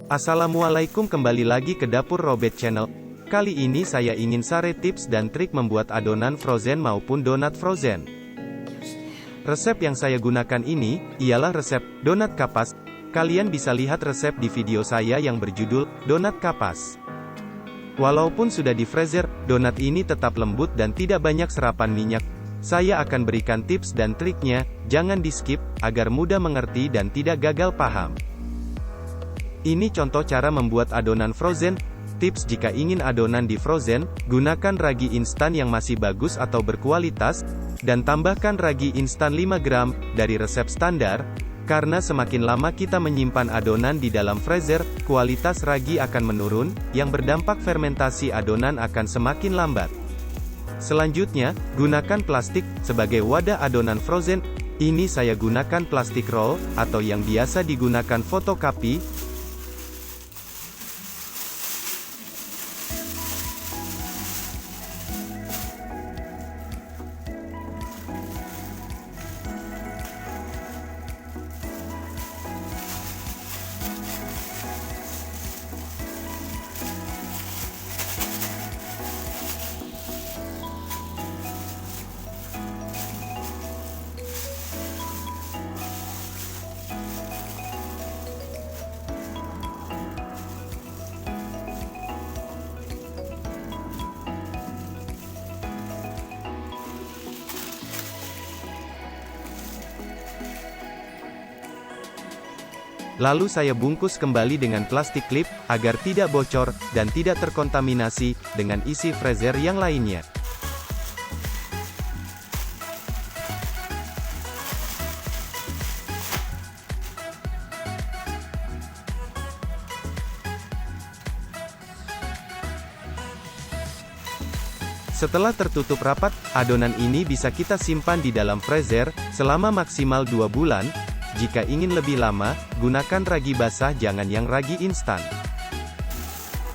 Assalamualaikum, kembali lagi ke Dapur Robert Channel. Kali ini saya ingin share tips dan trik membuat adonan frozen maupun donat frozen. Resep yang saya gunakan ini, ialah resep donat kapas. Kalian bisa lihat resep di video saya yang berjudul, Donat Kapas. Walaupun sudah di freezer, donat ini tetap lembut dan tidak banyak serapan minyak. Saya akan berikan tips dan triknya, jangan di skip, agar mudah mengerti dan tidak gagal paham. Ini contoh cara membuat adonan frozen. Tips: jika ingin adonan di frozen, gunakan ragi instan yang masih bagus atau berkualitas, dan tambahkan ragi instan 5 gram, dari resep standar, karena semakin lama kita menyimpan adonan di dalam freezer, kualitas ragi akan menurun, yang berdampak fermentasi adonan akan semakin lambat. Selanjutnya, gunakan plastik, sebagai wadah adonan frozen. Ini saya gunakan plastik roll, atau yang biasa digunakan fotokopi. Lalu saya bungkus kembali dengan plastik klip, agar tidak bocor, dan tidak terkontaminasi, dengan isi freezer yang lainnya. Setelah tertutup rapat, adonan ini bisa kita simpan di dalam freezer, selama maksimal 2 bulan. Jika ingin lebih lama, gunakan ragi basah, jangan yang ragi instan.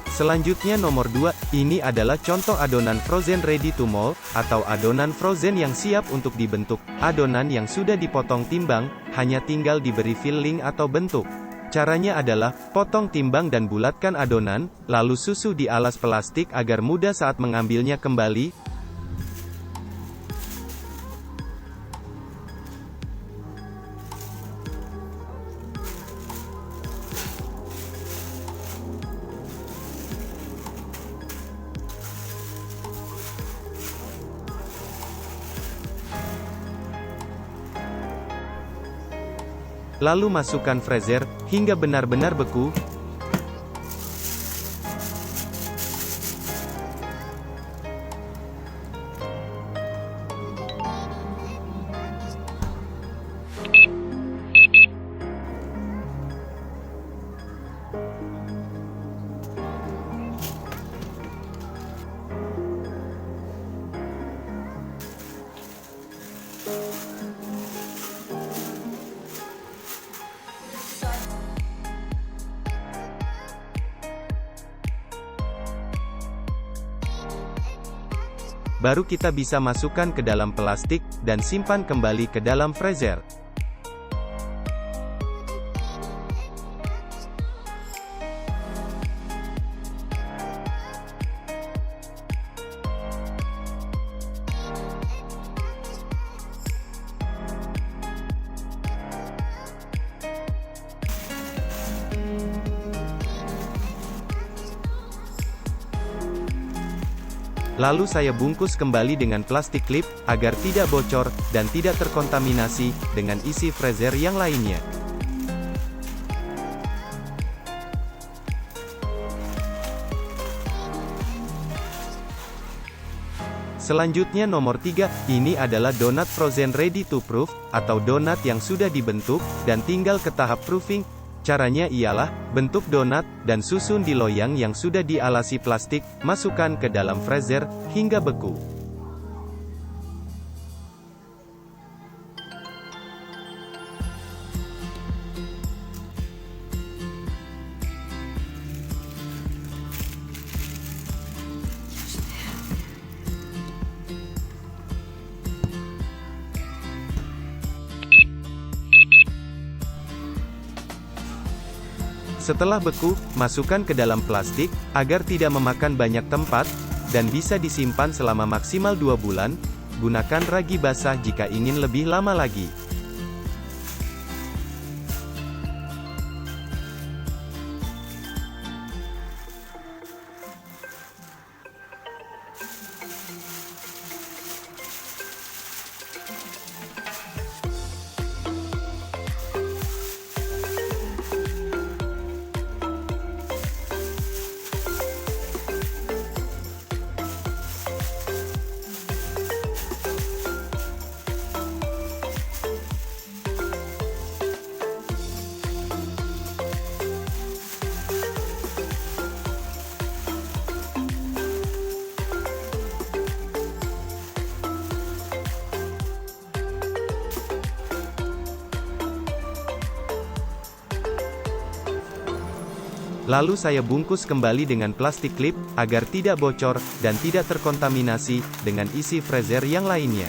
Selanjutnya nomor 2, ini adalah contoh adonan frozen ready to mold, atau adonan frozen yang siap untuk dibentuk. Adonan yang sudah dipotong timbang, hanya tinggal diberi filling atau bentuk. Caranya adalah, potong timbang dan bulatkan adonan, lalu susu di alas plastik agar mudah saat mengambilnya kembali. Lalu masukkan freezer, hingga benar-benar beku. Baru kita bisa masukkan ke dalam plastik, dan simpan kembali ke dalam freezer. Lalu saya bungkus kembali dengan plastik klip, agar tidak bocor, dan tidak terkontaminasi, dengan isi freezer yang lainnya. Selanjutnya nomor 3, ini adalah donat frozen ready to proof, atau donat yang sudah dibentuk, dan tinggal ke tahap proofing. Caranya ialah, bentuk donat, dan susun di loyang yang sudah dialasi plastik, masukkan ke dalam freezer, hingga beku. Setelah beku, masukkan ke dalam plastik, agar tidak memakan banyak tempat, dan bisa disimpan selama maksimal 2 bulan. Gunakan ragi basah jika ingin lebih lama lagi. Lalu saya bungkus kembali dengan plastik klip, agar tidak bocor, dan tidak terkontaminasi, dengan isi freezer yang lainnya.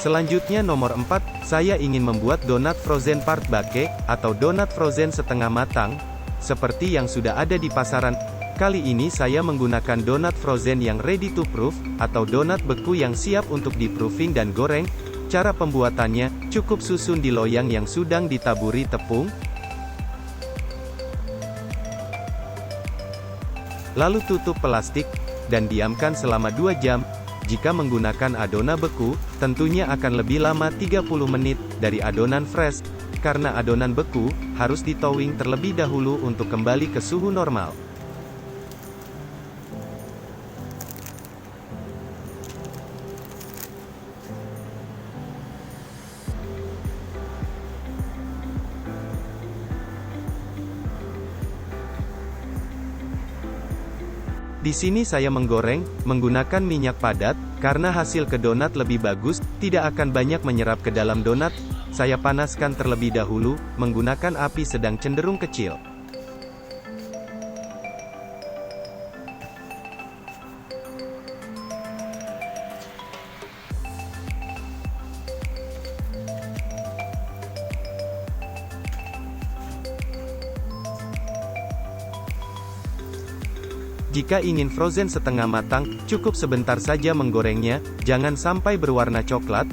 Selanjutnya nomor 4, saya ingin membuat donat frozen part bake, atau donat frozen setengah matang, seperti yang sudah ada di pasaran. Kali ini saya menggunakan donat frozen yang ready to proof, atau donat beku yang siap untuk di-proofing dan goreng. Cara pembuatannya, cukup susun di loyang yang sudah ditaburi tepung. Lalu tutup plastik, dan diamkan selama 2 jam. Jika menggunakan adonan beku, tentunya akan lebih lama 30 menit, dari adonan fresh, karena adonan beku, harus ditowing terlebih dahulu untuk kembali ke suhu normal. Di sini saya menggoreng, menggunakan minyak padat, karena hasil ke donat lebih bagus, tidak akan banyak menyerap ke dalam donat. Saya panaskan terlebih dahulu, menggunakan api sedang cenderung kecil. Jika ingin frozen setengah matang, cukup sebentar saja menggorengnya, jangan sampai berwarna coklat.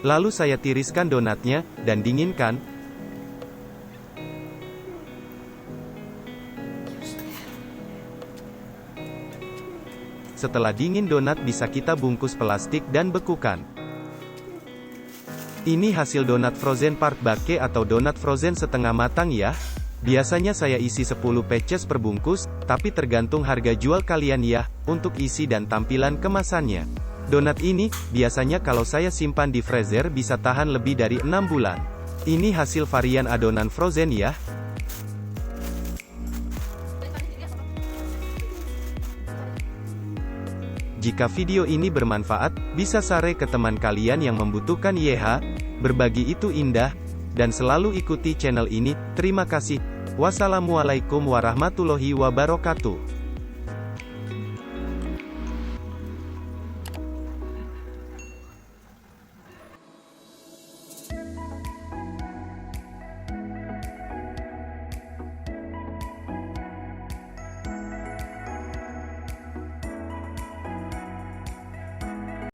Lalu saya tiriskan donatnya, dan dinginkan. Setelah dingin donat bisa kita bungkus plastik dan bekukan. Ini hasil donat frozen part bake atau donat frozen setengah matang ya. Biasanya saya isi 10 pieces per bungkus, tapi tergantung harga jual kalian ya, untuk isi dan tampilan kemasannya. Donat ini, biasanya kalau saya simpan di freezer bisa tahan lebih dari 6 bulan. Ini hasil varian adonan frozen ya. Jika video ini bermanfaat, bisa share ke teman kalian yang membutuhkan YH. Berbagi itu indah, dan selalu ikuti channel ini. Terima kasih. Wassalamualaikum warahmatullahi wabarakatuh.